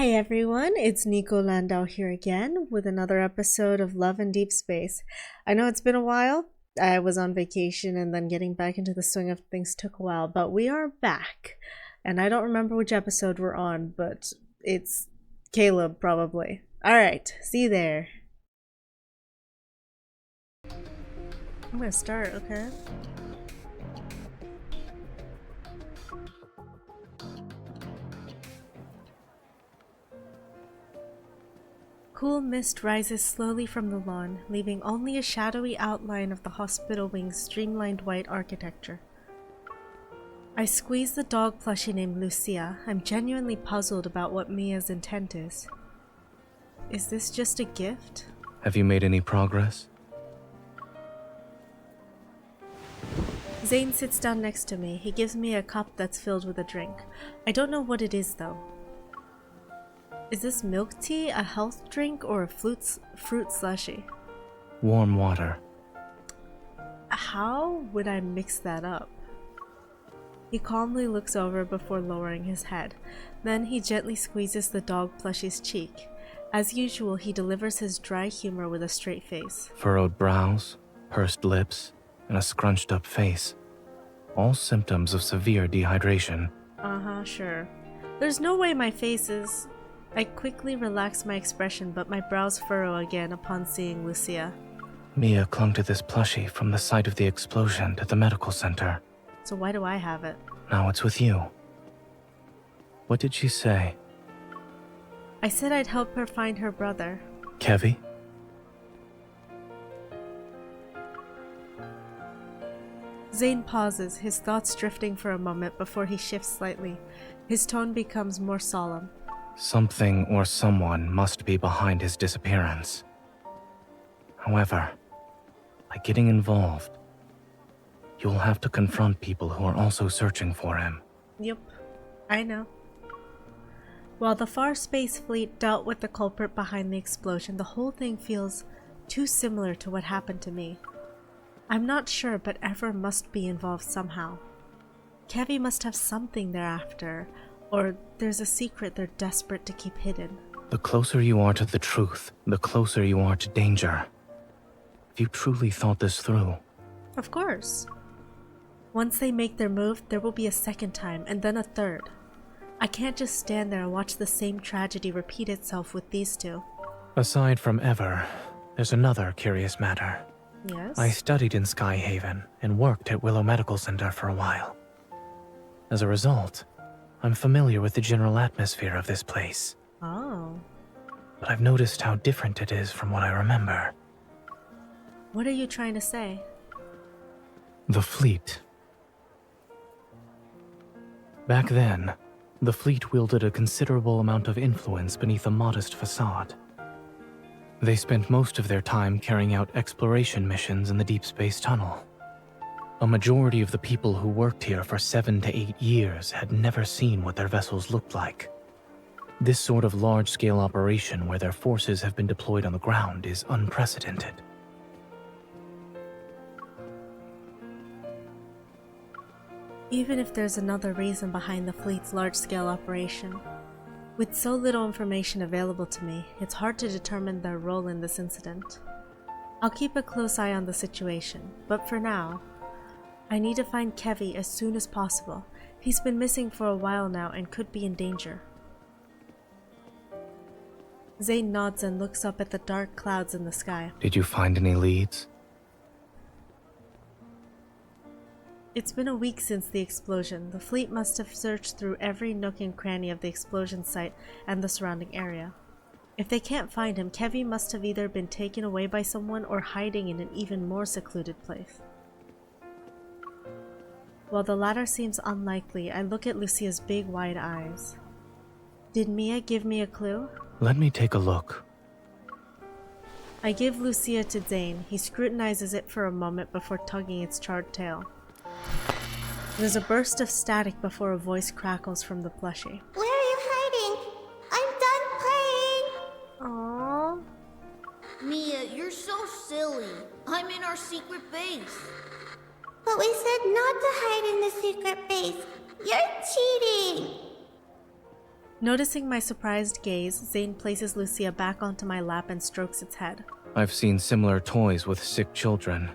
Hi everyone, it's Nico Landau here again with another episode of Love in Deep Space. I know it's been a while. I was on vacation and then getting back into the swing of things took a while, but we are back. And I don't remember which episode we're on, but it's Caleb probably. Alright, see you there. I'm gonna start, okay? Cool mist rises slowly from the lawn, leaving only a shadowy outline of the hospital wing's streamlined white architecture. I squeeze the dog plushie named Lucia. I'm genuinely puzzled about what Mia's intent is. Is this just a gift? Have you made any progress? Zane sits down next to me. He gives me a cup that's filled with a drink. I don't know what it is though. Is this milk tea, a health drink, or a fruit slushie? Warm water. How would I mix that up? He calmly looks over before lowering his head. Then he gently squeezes the dog plushie's cheek. As usual, he delivers his dry humor with a straight face. Furrowed brows, pursed lips, and a scrunched up face. All symptoms of severe dehydration. Sure. There's no way my face is... I quickly relax my expression, but my brows furrow again upon seeing Lucia. Mia clung to this plushie from the site of the explosion to the medical center. So why do I have it? Now it's with you. What did she say? I said I'd help her find her brother. Kevy? Zane pauses, his thoughts drifting for a moment before he shifts slightly. His tone becomes more solemn. Something or someone must be behind his disappearance. However, by getting involved, you'll have to confront people who are also searching for him. Yep, I know. While the Far Space Fleet dealt with the culprit behind the explosion, the whole thing feels too similar to what happened to me. I'm not sure, but Ever must be involved somehow. Kevy must have something thereafter, or there's a secret they're desperate to keep hidden. The closer you are to the truth, the closer you are to danger. Have you truly thought this through? Of course. Once they make their move, there will be a second time, and then a third. I can't just stand there and watch the same tragedy repeat itself with these two. Aside from Ever, there's another curious matter. Yes? I studied in Skyhaven and worked at Willow Medical Center for a while. As a result, I'm familiar with the general atmosphere of this place. Oh. But I've noticed how different it is from what I remember. What are you trying to say? The fleet. Back then, the fleet wielded a considerable amount of influence beneath a modest facade. They spent most of their time carrying out exploration missions in the Deep Space Tunnel. A majority of the people who worked here for 7 to 8 years had never seen what their vessels looked like. This sort of large-scale operation where their forces have been deployed on the ground is unprecedented. Even if there's another reason behind the fleet's large-scale operation, with so little information available to me, it's hard to determine their role in this incident. I'll keep a close eye on the situation, but for now, I need to find Kevy as soon as possible. He's been missing for a while now and could be in danger. Zane nods and looks up at the dark clouds in the sky. Did you find any leads? It's been a week since the explosion. The fleet must have searched through every nook and cranny of the explosion site and the surrounding area. If they can't find him, Kevy must have either been taken away by someone or hiding in an even more secluded place. While the latter seems unlikely, I look at Lucia's big wide eyes. Did Mia give me a clue? Let me take a look. I give Lucia to Zane. He scrutinizes it for a moment before tugging its charred tail. There's a burst of static before a voice crackles from the plushie. Where are you hiding? I'm done playing! Aww. Mia, you're so silly. I'm in our secret base. But we said not to hide in the secret base. You're cheating! Noticing my surprised gaze, Zane places Lucia back onto my lap and strokes its head. I've seen similar toys with sick children.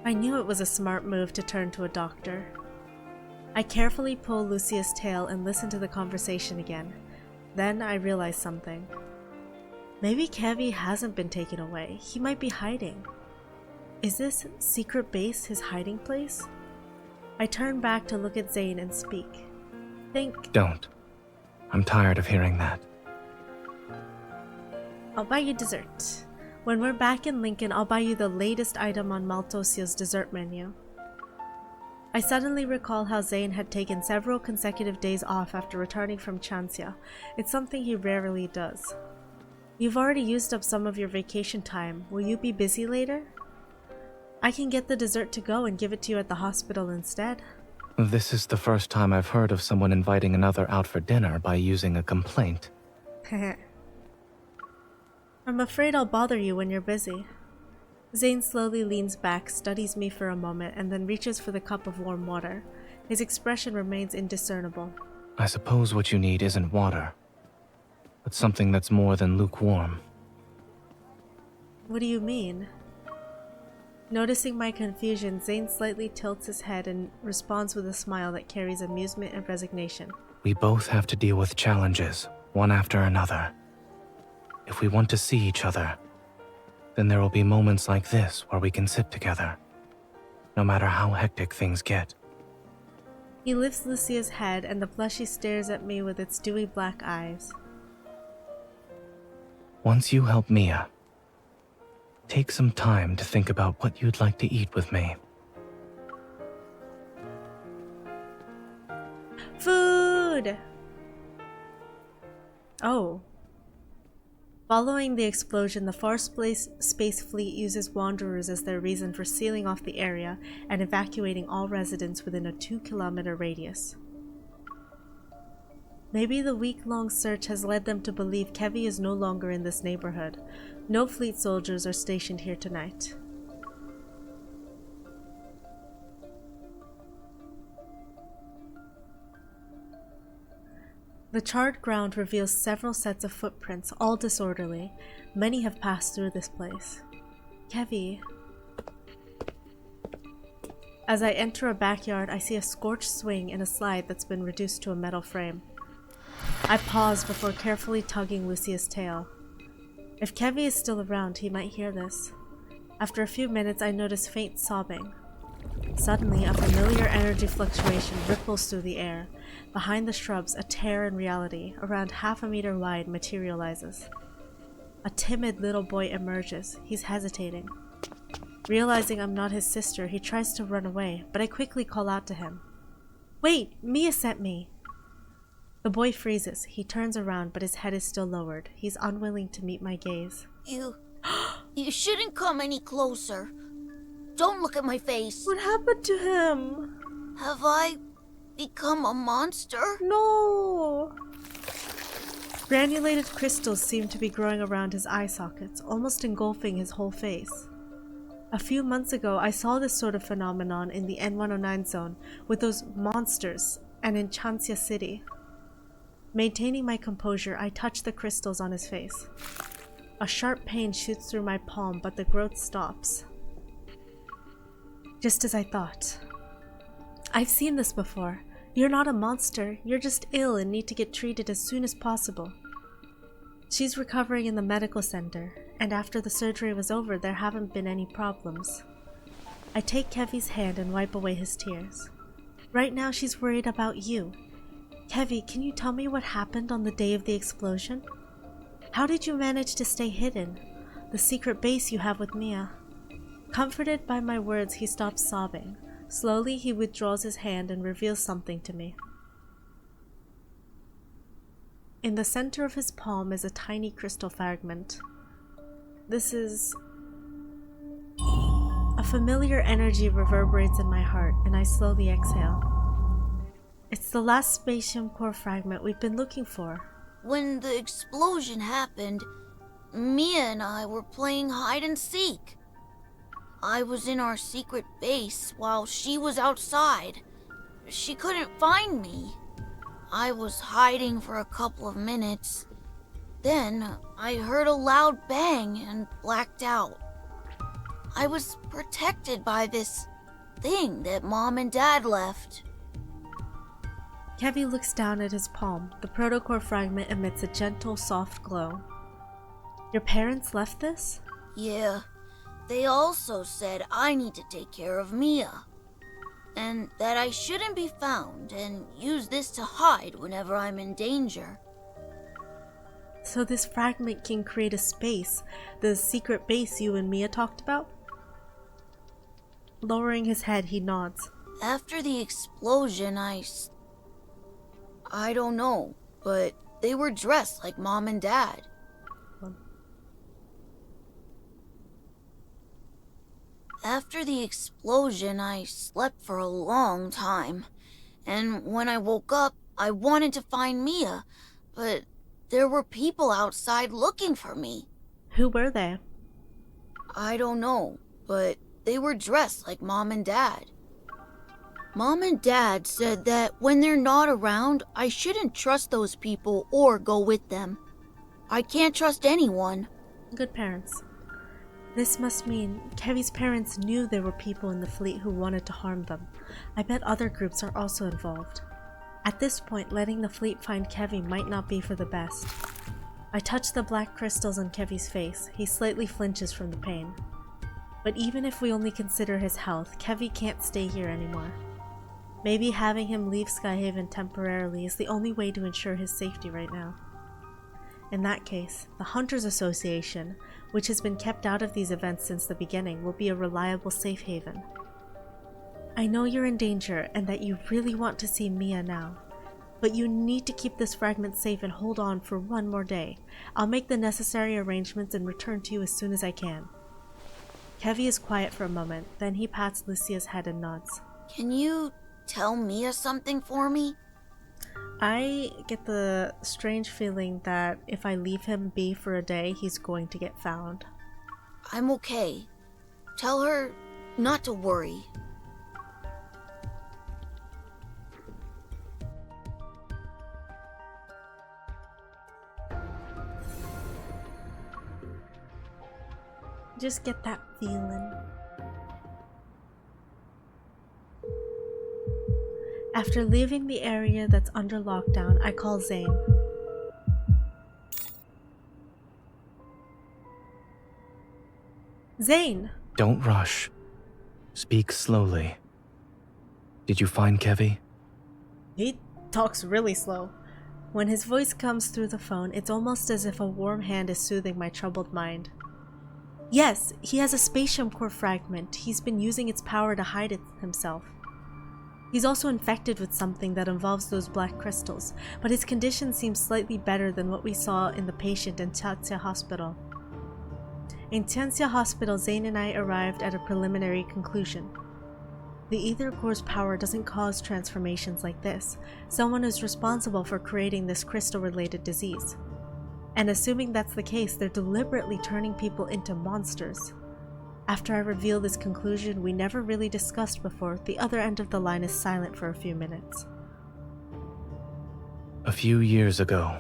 I knew it was a smart move to turn to a doctor. I carefully pull Lucia's tail and listen to the conversation again. Then I realize something. Maybe Kevi hasn't been taken away. He might be hiding. Is this secret base his hiding place? I turn back to look at Zane and speak. Don't. I'm tired of hearing that. I'll buy you dessert. When we're back in Lincoln, I'll buy you the latest item on Maltosio's dessert menu. I suddenly recall how Zane had taken several consecutive days off after returning from Chancia. It's something he rarely does. You've already used up some of your vacation time. Will you be busy later? I can get the dessert to go and give it to you at the hospital instead. This is the first time I've heard of someone inviting another out for dinner by using a complaint. I'm afraid I'll bother you when you're busy. Zane slowly leans back, studies me for a moment, and then reaches for the cup of warm water. His expression remains indiscernible. I suppose what you need isn't water, but something that's more than lukewarm. What do you mean? Noticing my confusion, Zane slightly tilts his head and responds with a smile that carries amusement and resignation. We both have to deal with challenges, one after another. If we want to see each other, then there will be moments like this where we can sit together, no matter how hectic things get. He lifts Lucia's head and the plushie stares at me with its dewy black eyes. Once you help Mia, take some time to think about what you'd like to eat with me. Food! Oh. Following the explosion, the Far Space Fleet uses Wanderers as their reason for sealing off the area and evacuating all residents within a 2-kilometer radius. Maybe the week-long search has led them to believe Kevi is no longer in this neighborhood. No fleet soldiers are stationed here tonight. The charred ground reveals several sets of footprints, all disorderly. Many have passed through this place. Kevi. As I enter a backyard, I see a scorched swing and a slide that's been reduced to a metal frame. I pause before carefully tugging Lucia's tail. If Kevi is still around, he might hear this. After a few minutes, I notice faint sobbing. Suddenly, a familiar energy fluctuation ripples through the air. Behind the shrubs, a tear in reality, around half a meter wide, materializes. A timid little boy emerges. He's hesitating. Realizing I'm not his sister, he tries to run away, but I quickly call out to him. Wait, Mia sent me! The boy freezes. He turns around, but his head is still lowered. He's unwilling to meet my gaze. You shouldn't come any closer. Don't look at my face. What happened to him? Have I become a monster? No! Granulated crystals seem to be growing around his eye sockets, almost engulfing his whole face. A few months ago, I saw this sort of phenomenon in the N109 zone with those monsters and in Chancia City. Maintaining my composure, I touch the crystals on his face. A sharp pain shoots through my palm, but the growth stops. Just as I thought. I've seen this before. You're not a monster, you're just ill and need to get treated as soon as possible. She's recovering in the medical center, and after the surgery was over, there haven't been any problems. I take Kevi's hand and wipe away his tears. Right now she's worried about you. Kevi, can you tell me what happened on the day of the explosion? How did you manage to stay hidden? The secret base you have with Mia. Comforted by my words, he stops sobbing. Slowly, he withdraws his hand and reveals something to me. In the center of his palm is a tiny crystal fragment. This is... A familiar energy reverberates in my heart, and I slowly exhale. It's the last spatium core fragment we've been looking for. When the explosion happened, Mia and I were playing hide and seek. I was in our secret base while she was outside. She couldn't find me. I was hiding for a couple of minutes. Then I heard a loud bang and blacked out. I was protected by this thing that Mom and Dad left. Kevy looks down at his palm. The protocore fragment emits a gentle, soft glow. Your parents left this? Yeah, they also said I need to take care of Mia. And that I shouldn't be found and use this to hide whenever I'm in danger. So this fragment can create a space, the secret base you and Mia talked about? Lowering his head, he nods. After the explosion, I don't know, but they were dressed like Mom and Dad. After the explosion, I slept for a long time. And when I woke up, I wanted to find Mia, but there were people outside looking for me. Who were they? I don't know, but they were dressed like Mom and Dad. Mom and Dad said that when they're not around, I shouldn't trust those people or go with them. I can't trust anyone. Good parents. This must mean Kevy's parents knew there were people in the fleet who wanted to harm them. I bet other groups are also involved. At this point, letting the fleet find Kevy might not be for the best. I touch the black crystals on Kevy's face. He slightly flinches from the pain. But even if we only consider his health, Kevy can't stay here anymore. Maybe having him leave Skyhaven temporarily is the only way to ensure his safety right now. In that case, the Hunters Association, which has been kept out of these events since the beginning, will be a reliable safe haven. I know you're in danger and that you really want to see Mia now, but you need to keep this fragment safe and hold on for one more day. I'll make the necessary arrangements and return to you as soon as I can. Kevy is quiet for a moment, then he pats Lucia's head and nods. Can you tell Mia something for me? I get the strange feeling that if I leave him be for a day, he's going to get found. I'm okay. Tell her not to worry. Just get that feeling. After leaving the area that's under lockdown, I call Zane. Zane! Don't rush. Speak slowly. Did you find Kevy? He talks really slow. When his voice comes through the phone, it's almost as if a warm hand is soothing my troubled mind. Yes, he has a spatium core fragment. He's been using its power to hide it himself. He's also infected with something that involves those black crystals, but his condition seems slightly better than what we saw in the patient in Tianxia Hospital. In Tianxia Hospital, Zane and I arrived at a preliminary conclusion. The ether core's power doesn't cause transformations like this. Someone is responsible for creating this crystal-related disease. And assuming that's the case, they're deliberately turning people into monsters. After I reveal this conclusion we never really discussed before, the other end of the line is silent for a few minutes. A few years ago,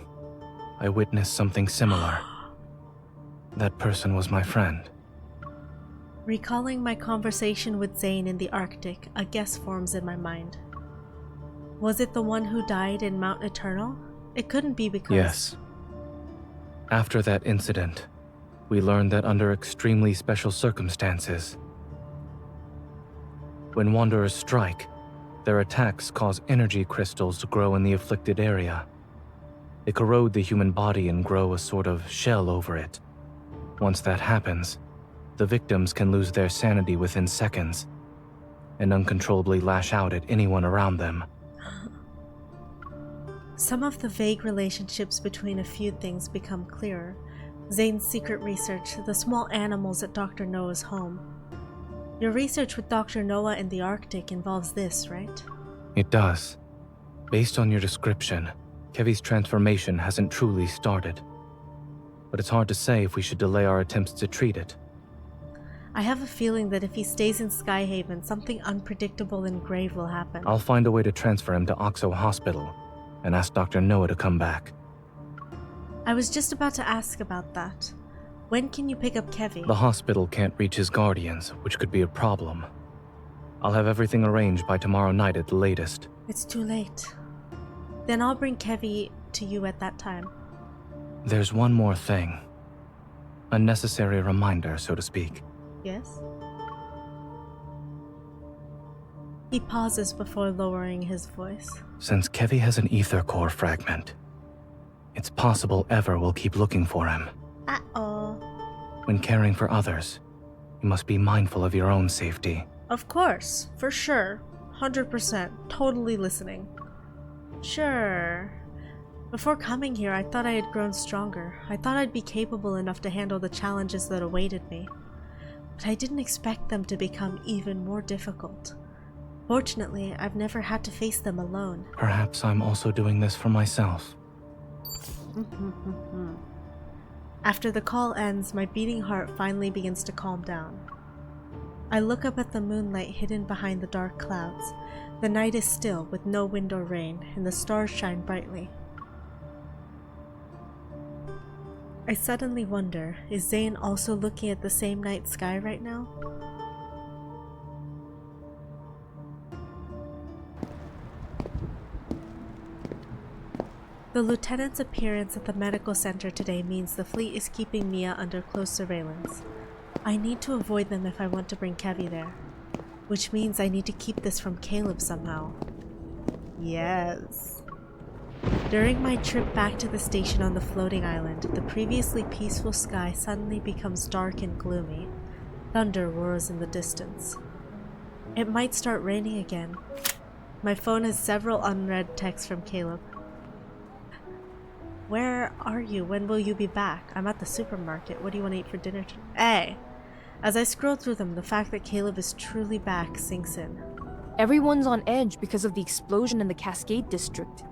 I witnessed something similar. That person was my friend. Recalling my conversation with Zane in the Arctic, a guess forms in my mind. Was it the one who died in Mount Eternal? It couldn't be because... Yes. After that incident, we learned that under extremely special circumstances, when Wanderers strike, their attacks cause energy crystals to grow in the afflicted area. They corrode the human body and grow a sort of shell over it. Once that happens, the victims can lose their sanity within seconds and uncontrollably lash out at anyone around them. Some of the vague relationships between a few things become clearer. Zane's secret research, the small animals at Dr. Noah's home. Your research with Dr. Noah in the Arctic involves this, right? It does. Based on your description, Kevy's transformation hasn't truly started. But it's hard to say if we should delay our attempts to treat it. I have a feeling that if he stays in Skyhaven, something unpredictable and grave will happen. I'll find a way to transfer him to Oxo Hospital. and ask Dr. Noah to come back. I was just about to ask about that. When can you pick up Kevy? The hospital can't reach his guardians, which could be a problem. I'll have everything arranged by tomorrow night at the latest. It's too late. Then I'll bring Kevy to you at that time. There's one more thing. A necessary reminder, so to speak. Yes? He pauses before lowering his voice. Since Kevy has an ether core fragment, it's possible Ever will keep looking for him. Uh-oh. When caring for others, you must be mindful of your own safety. Of course, for sure. 100%. Totally listening. Sure. Before coming here, I thought I had grown stronger. I thought I'd be capable enough to handle the challenges that awaited me. But I didn't expect them to become even more difficult. Fortunately, I've never had to face them alone. Perhaps I'm also doing this for myself. After the call ends, my beating heart finally begins to calm down. I look up at the moonlight hidden behind the dark clouds. The night is still, with no wind or rain, and the stars shine brightly. I suddenly wonder, is Zane also looking at the same night sky right now? The lieutenant's appearance at the medical center today means the fleet is keeping Mia under close surveillance. I need to avoid them if I want to bring Kevy there. Which means I need to keep this from Caleb somehow. Yes. During my trip back to the station on the floating island, the previously peaceful sky suddenly becomes dark and gloomy. Thunder roars in the distance. It might start raining again. My phone has several unread texts from Caleb. Where are you? When will you be back? I'm at the supermarket. What do you want to eat for dinner tonight? Hey! As I scroll through them, the fact that Caleb is truly back sinks in. Everyone's on edge because of the explosion in the Cascade District.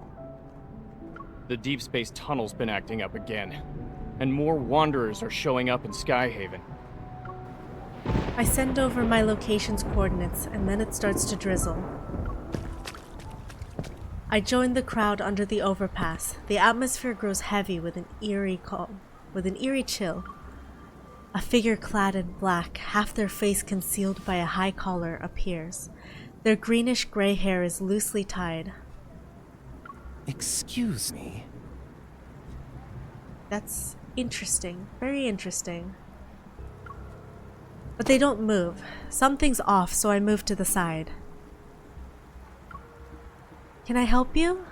The deep space tunnel's been acting up again, and more wanderers are showing up in Skyhaven. I send over my location's coordinates, and then it starts to drizzle. I join the crowd under the overpass. The atmosphere grows heavy with an eerie chill. A figure clad in black, half their face concealed by a high collar, appears. Their greenish-gray hair is loosely tied. Excuse me? That's interesting. Very interesting. But they don't move. Something's off, so I move to the side. Can I help you?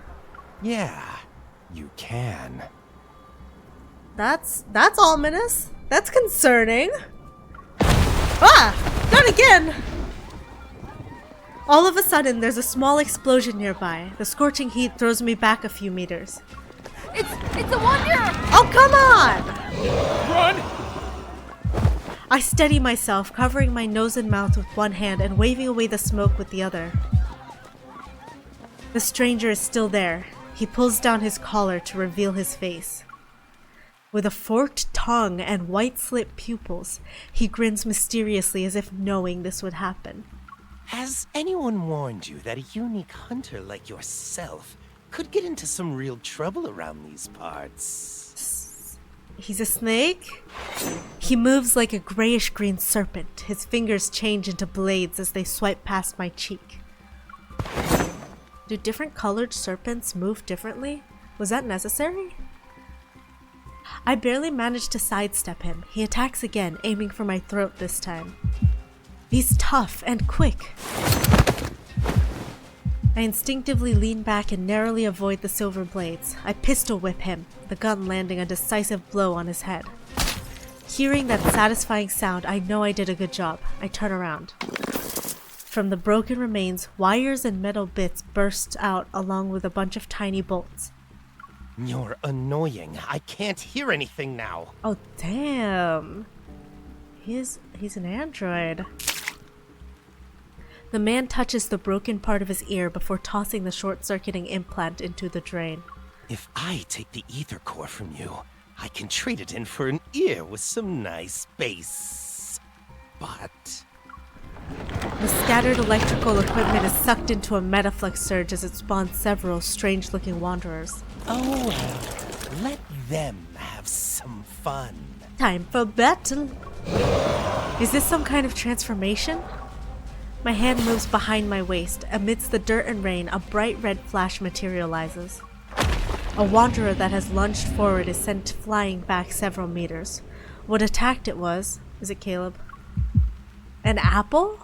Yeah, you can. That's ominous. That's concerning. Ah! Not again! All of a sudden, there's a small explosion nearby. The scorching heat throws me back a few meters. It's a wonder! Oh, come on! Run! I steady myself, covering my nose and mouth with one hand and waving away the smoke with the other. The stranger is still there. He pulls down his collar to reveal his face. With a forked tongue and white-slit pupils, he grins mysteriously as if knowing this would happen. Has anyone warned you that a unique hunter like yourself could get into some real trouble around these parts? He's a snake? He moves like a grayish-green serpent. His fingers change into blades as they swipe past my cheek. Do different colored serpents move differently? Was that necessary? I barely managed to sidestep him. He attacks again, aiming for my throat this time. He's tough and quick. I instinctively lean back and narrowly avoid the silver blades. I pistol whip him, the gun landing a decisive blow on his head. Hearing that satisfying sound, I know I did a good job. I turn around. From the broken remains, wires and metal bits burst out along with a bunch of tiny bolts. You're annoying. I can't hear anything now. Oh, damn. He's an android. The man touches the broken part of his ear before tossing the short-circuiting implant into the drain. If I take the ether core from you, I can trade it in for an ear with some nice bass. But The scattered electrical equipment is sucked into a metaflux surge as it spawns several strange-looking wanderers. Oh, well, let them have some fun. Time for battle! Is this some kind of transformation? My hand moves behind my waist. Amidst the dirt and rain, a bright red flash materializes. A wanderer that has lunged forward is sent flying back several meters. What attacked it was... Is it Caleb? An apple?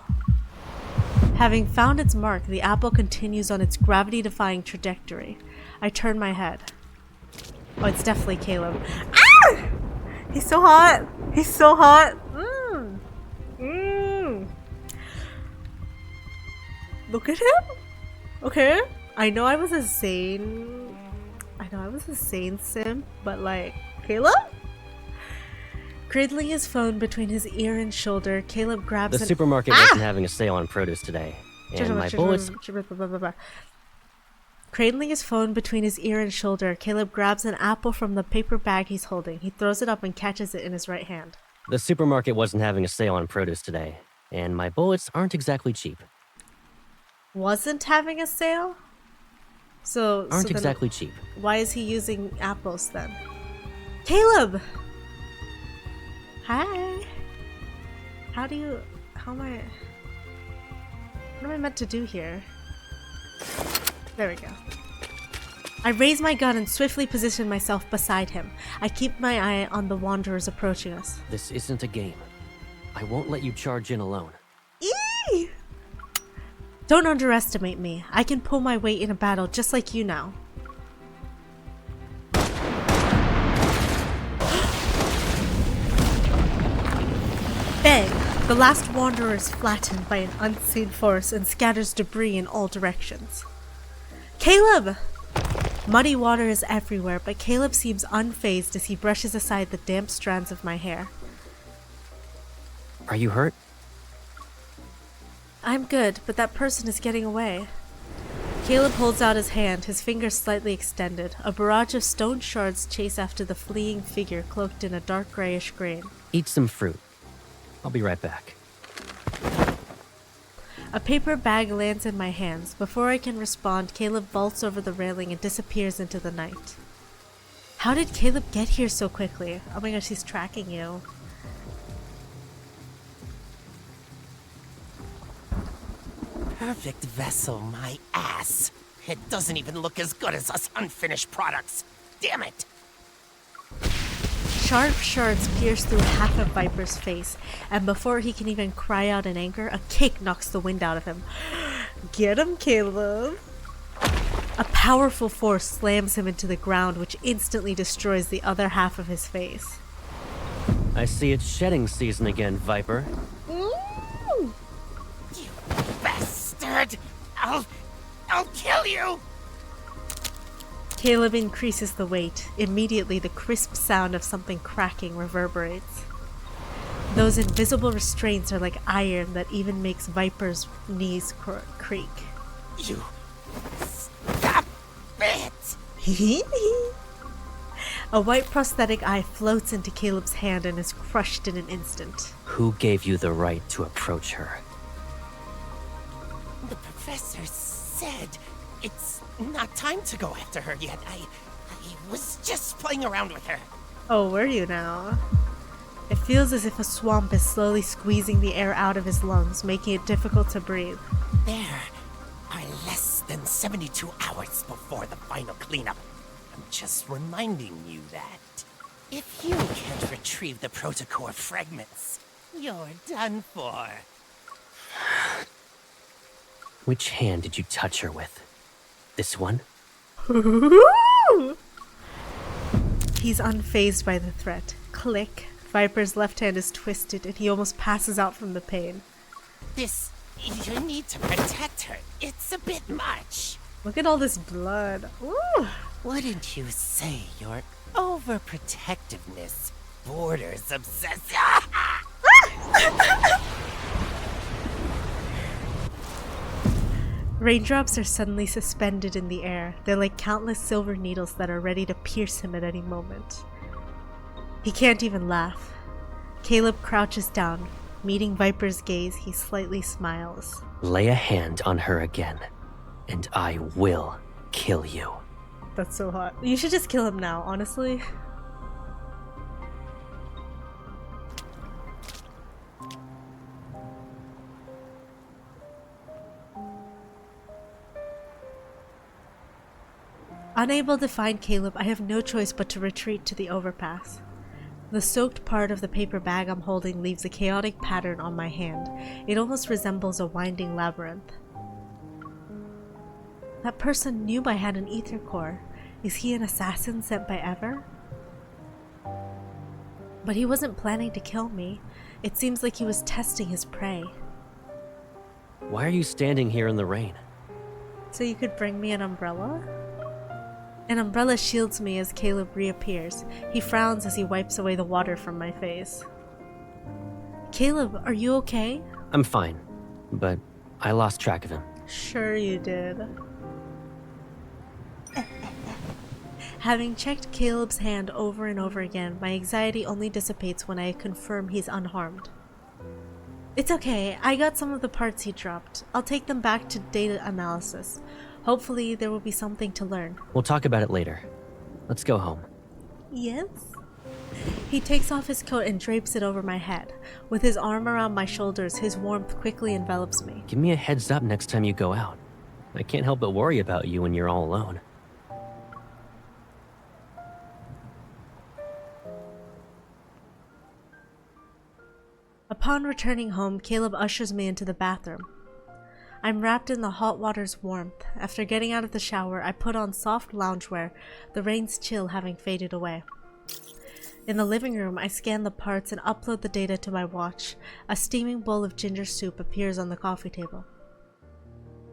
Having found its mark, the apple continues on its gravity-defying trajectory. I turn my head. Oh, it's definitely Caleb. Ah! He's so hot! He's so hot! Look at him! Okay? I know I was a sane sim, but like, Caleb? Cradling his phone between his ear and shoulder, Caleb grabs The supermarket wasn't having a sale on produce today, and my bullets... Cradling his phone between his ear and shoulder, Caleb grabs an apple from the paper bag he's holding. He throws it up and catches it in his right hand. The supermarket wasn't having a sale on produce today, and my bullets aren't exactly cheap. Wasn't having a sale? Aren't exactly cheap. Why is he using apples then? Caleb! Hi. What am I meant to do here? There we go. I raise my gun and swiftly position myself beside him. I keep my eye on the wanderers approaching us. This isn't a game. I won't let you charge in alone. Eee! Don't underestimate me. I can pull my weight in a battle just like you now. Bang! The last wanderer is flattened by an unseen force and scatters debris in all directions. Caleb! Muddy water is everywhere, but Caleb seems unfazed as he brushes aside the damp strands of my hair. Are you hurt? I'm good, but that person is getting away. Caleb holds out his hand, his fingers slightly extended. A barrage of stone shards chase after the fleeing figure cloaked in a dark grayish grain. Eat some fruit. I'll be right back. A paper bag lands in my hands. Before I can respond, Caleb vaults over the railing and disappears into the night. How did Caleb get here so quickly? Oh my gosh, he's tracking you. Perfect vessel, my ass. It doesn't even look as good as us unfinished products. Damn it! Sharp shards pierce through half of Viper's face, and before he can even cry out in anger, a kick knocks the wind out of him. Get him, Caleb! A powerful force slams him into the ground, which instantly destroys the other half of his face. I see it's shedding season again, Viper. Ooh. You bastard! I'll kill you! Caleb increases the weight. Immediately, the crisp sound of something cracking reverberates. Those invisible restraints are like iron that even makes Viper's knees creak. You... Stop it! A white prosthetic eye floats into Caleb's hand and is crushed in an instant. Who gave you the right to approach her? The professor said it's not time to go after her yet. I was just playing around with her. Oh, were you now? It feels as if a swamp is slowly squeezing the air out of his lungs, making it difficult to breathe. There are less than 72 hours before the final cleanup. I'm just reminding you that if you can't retrieve the protocore fragments, you're done for. Which hand did you touch her with? This one? He's unfazed by the threat. Click. Viper's left hand is twisted and he almost passes out from the pain. You need to protect her. It's a bit much. Look at all this blood. Ooh. Wouldn't you say your overprotectiveness borders obsession? Raindrops are suddenly suspended in the air. They're like countless silver needles that are ready to pierce him at any moment. He can't even laugh. Caleb crouches down, Meeting Viper's gaze, he slightly smiles. Lay a hand on her again, and I will kill you. That's so hot. You should just kill him now, honestly. Unable to find Caleb, I have no choice but to retreat to the overpass. The soaked part of the paper bag I'm holding leaves a chaotic pattern on my hand. It almost resembles a winding labyrinth. That person knew I had an ether core. Is he an assassin sent by Ever? But he wasn't planning to kill me. It seems like he was testing his prey. Why are you standing here in the rain? So you could bring me an umbrella? An umbrella shields me as Caleb reappears. He frowns as he wipes away the water from my face. Caleb, are you okay? I'm fine, but I lost track of him. Sure you did. Having checked Caleb's hand over and over again, my anxiety only dissipates when I confirm he's unharmed. It's okay, I got some of the parts he dropped. I'll take them back to data analysis. Hopefully there will be something to learn. We'll talk about it later. Let's go home. Yes? He takes off his coat and drapes it over my head. With his arm around my shoulders, his warmth quickly envelops me. Give me a heads up next time you go out. I can't help but worry about you when you're all alone. Upon returning home, Caleb ushers me into the bathroom. I'm wrapped in the hot water's warmth. After getting out of the shower, I put on soft loungewear, the rain's chill having faded away. In the living room, I scan the parts and upload the data to my watch. A steaming bowl of ginger soup appears on the coffee table.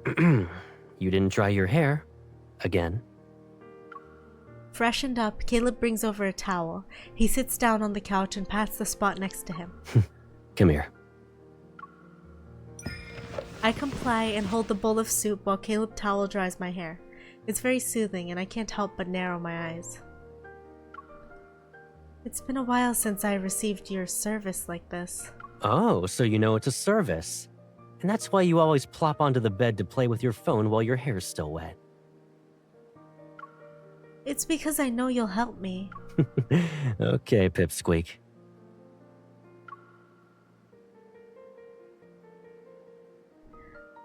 You didn't dry your hair. Again. Freshened up, Caleb brings over a towel. He sits down on the couch and pats the spot next to him. Come here. I comply and hold the bowl of soup while Caleb towel dries my hair. It's very soothing and I can't help but narrow my eyes. It's been a while since I received your service like this. Oh, so you know it's a service. And that's why you always plop onto the bed to play with your phone while your hair's still wet. It's because I know you'll help me. Okay, Pipsqueak.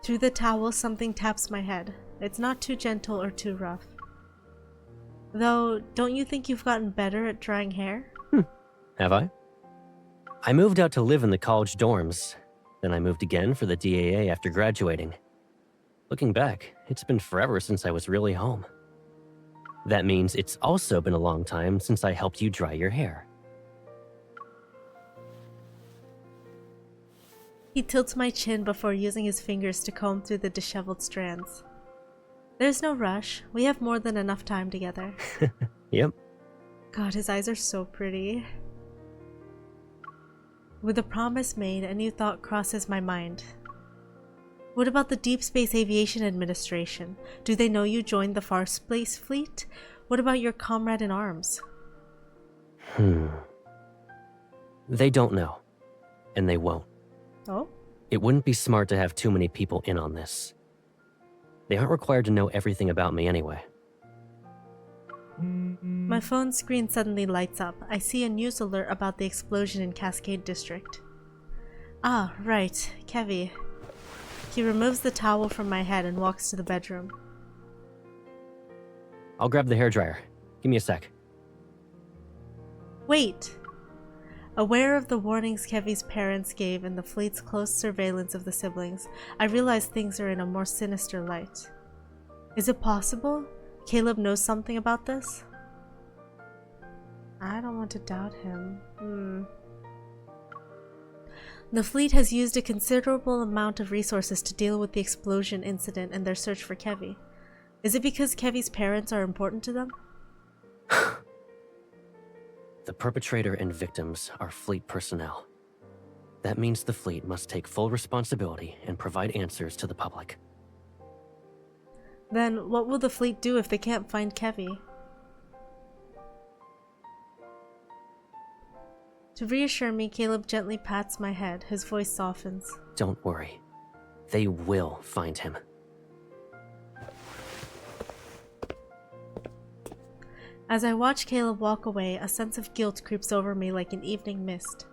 Through the towel, something taps my head. It's not too gentle or too rough. Though, don't you think you've gotten better at drying hair? Have I? I moved out to live in the college dorms. Then I moved again for the DAA after graduating. Looking back, it's been forever since I was really home. That means it's also been a long time since I helped you dry your hair. He tilts my chin before using his fingers to comb through the disheveled strands. There's no rush. We have more than enough time together. Yep. God, his eyes are so pretty. With a promise made, a new thought crosses my mind. What about the Deep Space Aviation Administration? Do they know you joined the Far Space Fleet? What about your comrade in arms? They don't know. And they won't. Oh? It wouldn't be smart to have too many people in on this. They aren't required to know everything about me anyway. My phone screen suddenly lights up. I see a news alert about the explosion in Cascade District. Ah, right. Kevy. He removes the towel from my head and walks to the bedroom. I'll grab the hairdryer. Give me a sec. Wait! Aware of the warnings Kevy's parents gave and the fleet's close surveillance of the siblings, I realize things are in a more sinister light. Is it possible Caleb knows something about this? I don't want to doubt him. The fleet has used a considerable amount of resources to deal with the explosion incident and their search for Kevy. Is it because Kevy's parents are important to them? The perpetrator and victims are fleet personnel. That means the fleet must take full responsibility and provide answers to the public. Then what will the fleet do if they can't find Kevy? To reassure me, Caleb gently pats my head. His voice softens. Don't worry. They will find him. As I watch Caleb walk away, a sense of guilt creeps over me like an evening mist.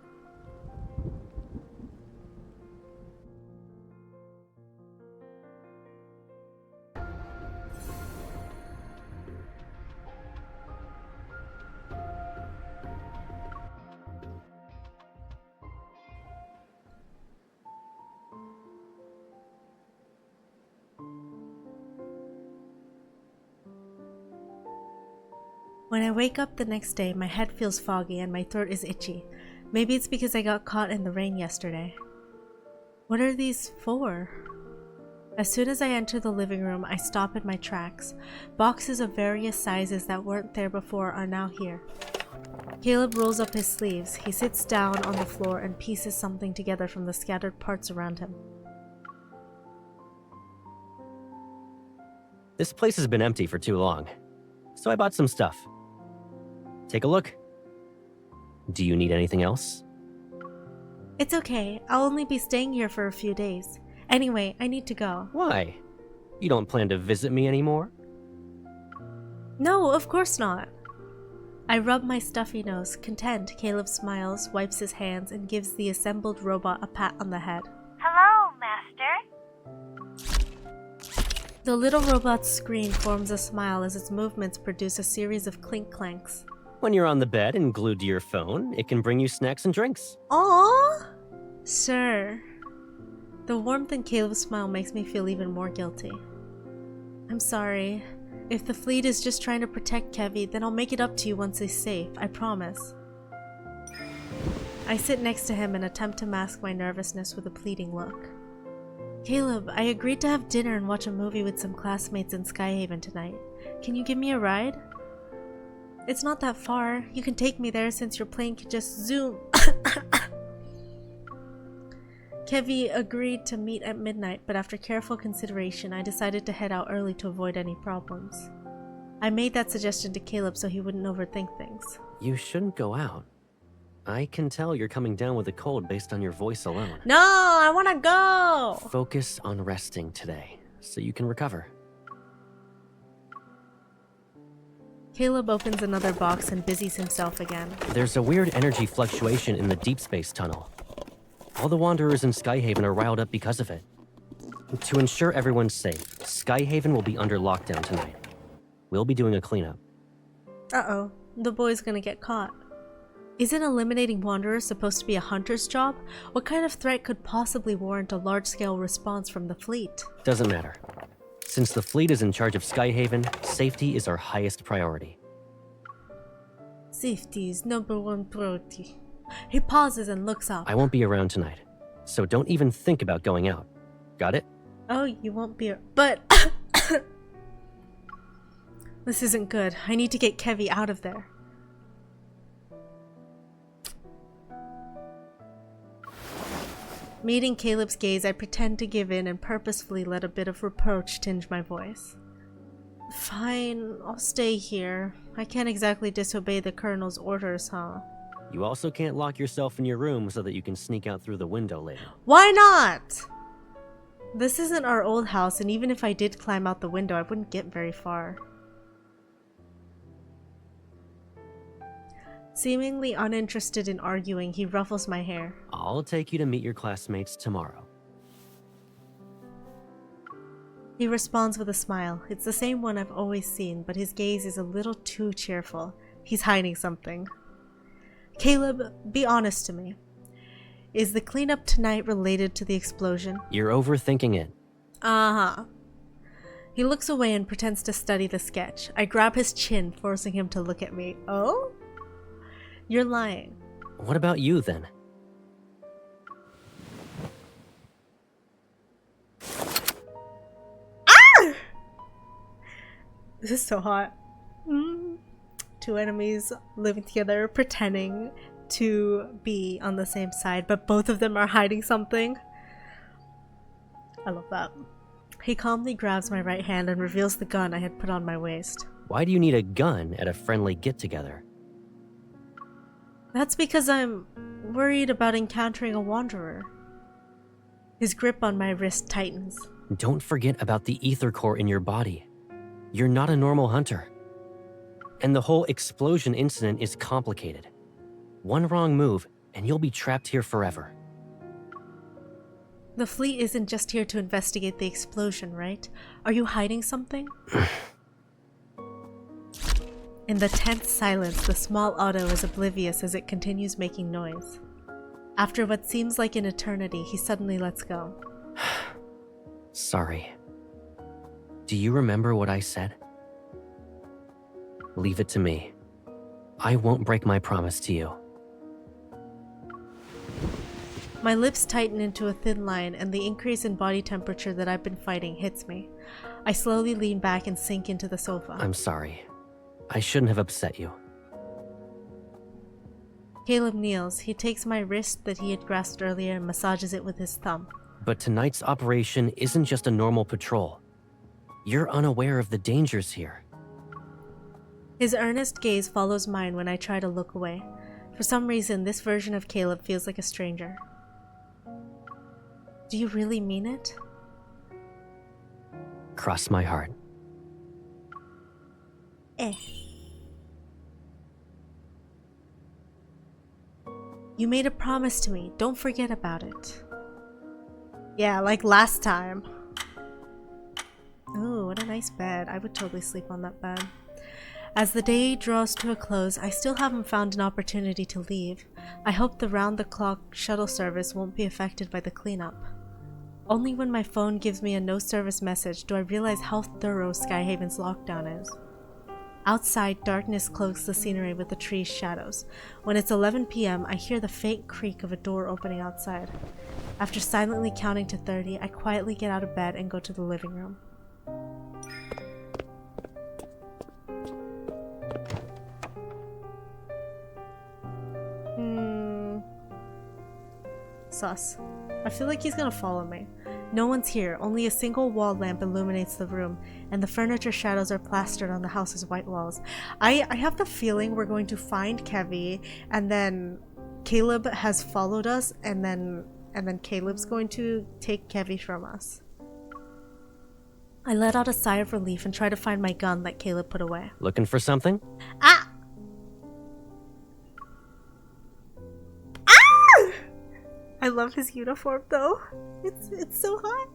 When I wake up the next day, my head feels foggy and my throat is itchy. Maybe it's because I got caught in the rain yesterday. What are these for? As soon as I enter the living room, I stop in my tracks. Boxes of various sizes that weren't there before are now here. Caleb rolls up his sleeves. He sits down on the floor and pieces something together from the scattered parts around him. This place has been empty for too long, so I bought some stuff. Take a look. Do you need anything else? It's okay. I'll only be staying here for a few days. Anyway, I need to go. Why? You don't plan to visit me anymore? No, of course not. I rub my stuffy nose. Content, Caleb smiles, wipes his hands, and gives the assembled robot a pat on the head. Hello, Master. The little robot's screen forms a smile as its movements produce a series of clink-clanks. When you're on the bed and glued to your phone, it can bring you snacks and drinks. Aww! Sure. The warmth in Caleb's smile makes me feel even more guilty. I'm sorry. If the fleet is just trying to protect Kevy, then I'll make it up to you once he's safe, I promise. I sit next to him and attempt to mask my nervousness with a pleading look. Caleb, I agreed to have dinner and watch a movie with some classmates in Skyhaven tonight. Can you give me a ride? It's not that far. You can take me there since your plane can just zoom. Kevy agreed to meet at midnight, but after careful consideration, I decided to head out early to avoid any problems. I made that suggestion to Caleb so he wouldn't overthink things. You shouldn't go out. I can tell you're coming down with a cold based on your voice alone. No, I want to go! Focus on resting today, so you can recover. Caleb opens another box and busies himself again. There's a weird energy fluctuation in the deep space tunnel. All the Wanderers in Skyhaven are riled up because of it. To ensure everyone's safe, Skyhaven will be under lockdown tonight. We'll be doing a cleanup. Uh-oh, the boy's gonna get caught. Isn't eliminating Wanderers supposed to be a hunter's job? What kind of threat could possibly warrant a large-scale response from the fleet? Doesn't matter. Since the fleet is in charge of Skyhaven, safety is our highest priority. Safety is #1 priority. He pauses and looks up. I won't be around tonight, so don't even think about going out. Got it? Oh, you won't be... But... This isn't good. I need to get Kevy out of there. Meeting Caleb's gaze, I pretend to give in and purposefully let a bit of reproach tinge my voice. Fine, I'll stay here. I can't exactly disobey the Colonel's orders, huh? You also can't lock yourself in your room so that you can sneak out through the window later. Why not? This isn't our old house, and even if I did climb out the window, I wouldn't get very far. Seemingly uninterested in arguing, he ruffles my hair. I'll take you to meet your classmates tomorrow. He responds with a smile. It's the same one I've always seen, but his gaze is a little too cheerful. He's hiding something. Caleb, be honest to me. Is the cleanup tonight related to the explosion? You're overthinking it. Uh-huh. He looks away and pretends to study the sketch. I grab his chin, forcing him to look at me. Oh? You're lying. What about you, then? Ah! This is so hot. Two enemies living together, pretending to be on the same side, but both of them are hiding something. I love that. He calmly grabs my right hand and reveals the gun I had put on my waist. Why do you need a gun at a friendly get-together? That's because I'm worried about encountering a wanderer. His grip on my wrist tightens. Don't forget about the ether core in your body. You're not a normal hunter. And the whole explosion incident is complicated. One wrong move, and you'll be trapped here forever. The fleet isn't just here to investigate the explosion, right? Are you hiding something? In the tense silence, the small auto is oblivious as it continues making noise. After what seems like an eternity, he suddenly lets go. Sorry. Do you remember what I said? Leave it to me. I won't break my promise to you. My lips tighten into a thin line, and the increase in body temperature that I've been fighting hits me. I slowly lean back and sink into the sofa. I'm sorry. I shouldn't have upset you. Caleb kneels. He takes my wrist that he had grasped earlier and massages it with his thumb. But tonight's operation isn't just a normal patrol. You're unaware of the dangers here. His earnest gaze follows mine when I try to look away. For some reason, this version of Caleb feels like a stranger. Do you really mean it? Cross my heart. You made a promise to me. Don't forget about it. Yeah, like last time. Ooh, what a nice bed. I would totally sleep on that bed. As the day draws to a close, I still haven't found an opportunity to leave. I hope the round-the-clock shuttle service won't be affected by the cleanup. Only when my phone gives me a no-service message do I realize how thorough Skyhaven's lockdown is. Outside, darkness cloaks the scenery with the trees' shadows. When it's 11 p.m., I hear the faint creak of a door opening outside. After silently counting to 30, I quietly get out of bed and go to the living room. Sus. I feel like he's gonna follow me. No one's here, only a single wall lamp illuminates the room, and the furniture shadows are plastered on the house's white walls. I have the feeling we're going to find Kevy, and then Caleb has followed us, and then Caleb's going to take Kevy from us. I let out a sigh of relief and try to find my gun that Caleb put away. Looking for something? Ah! I love his uniform though. It's so hot.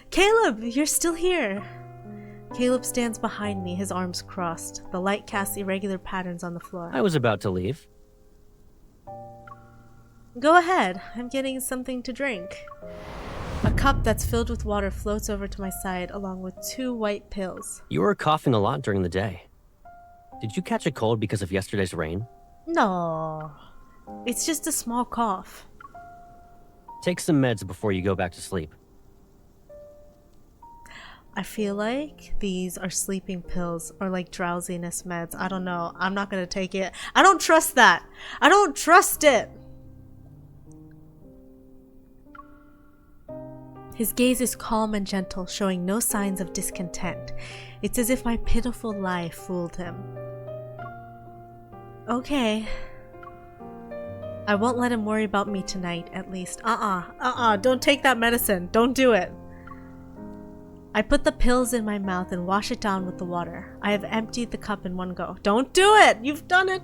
Caleb, you're still here. Caleb stands behind me, his arms crossed. The light casts irregular patterns on the floor. I was about to leave. Go ahead. I'm getting something to drink. A cup that's filled with water floats over to my side along with 2 white pills. You were coughing a lot during the day. Did you catch a cold because of yesterday's rain? No. It's just a small cough. Take some meds before you go back to sleep. I feel like these are sleeping pills or like drowsiness meds. I don't know. I'm not gonna take it. I don't trust that. I don't trust it. His gaze is calm and gentle, showing no signs of discontent. It's as if my pitiful lie fooled him. Okay. I won't let him worry about me tonight, at least. Don't take that medicine. Don't do it. I put the pills in my mouth and wash it down with the water. I have emptied the cup in one go. Don't do it! You've done it!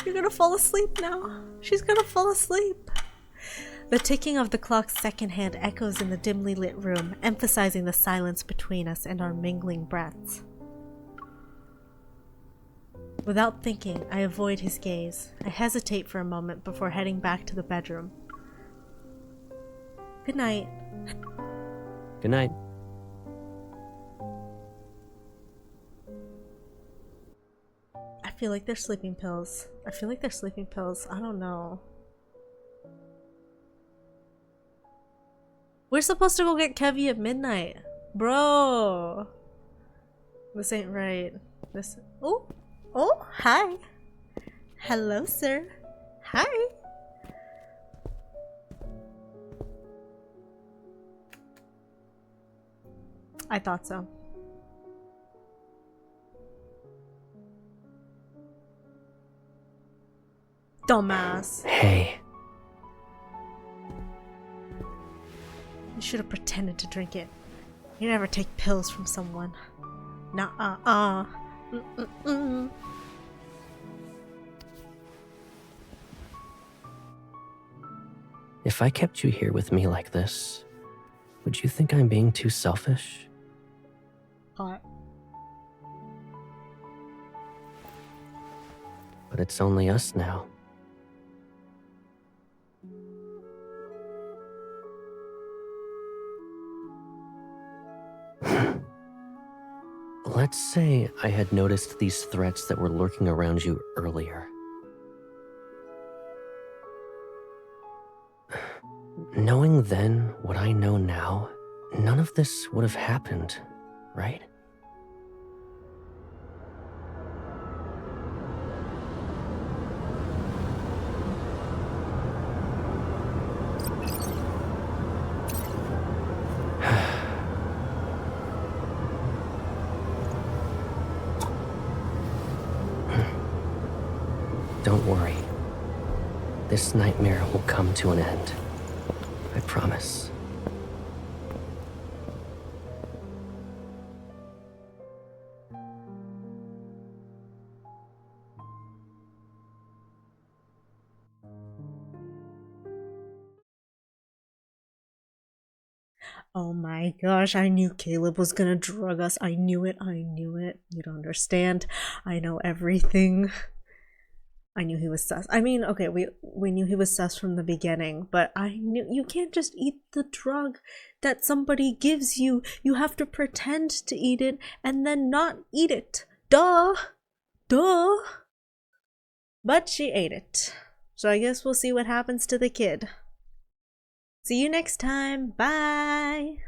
You're gonna fall asleep now. She's gonna fall asleep. The ticking of the clock's second hand echoes in the dimly lit room, emphasizing the silence between us and our mingling breaths. Without thinking, I avoid his gaze. I hesitate for a moment before heading back to the bedroom. Good night. Good night. I feel like they're sleeping pills. I don't know. We're supposed to go get Kevy at midnight. Bro. This ain't right. This. Oh, hi. Hello, sir. Hi. I thought so. Dumbass. Hey, You should have pretended to drink it. You never take pills from someone. Nah. if I kept you here with me like this, would you think I'm being too selfish? Hot. But it's only us now. Let's say I had noticed these threats that were lurking around you earlier. Knowing then what I know now, none of this would have happened, right? Don't worry. This nightmare will come to an end. I promise. Oh my gosh, I knew Caleb was gonna drug us. I knew it. You don't understand. I know everything. I knew he was sus. I mean, okay, we knew he was sus from the beginning, but I knew you can't just eat the drug that somebody gives you. You have to pretend to eat it and then not eat it. Duh. But she ate it. So I guess we'll see what happens to the kid. See you next time. Bye.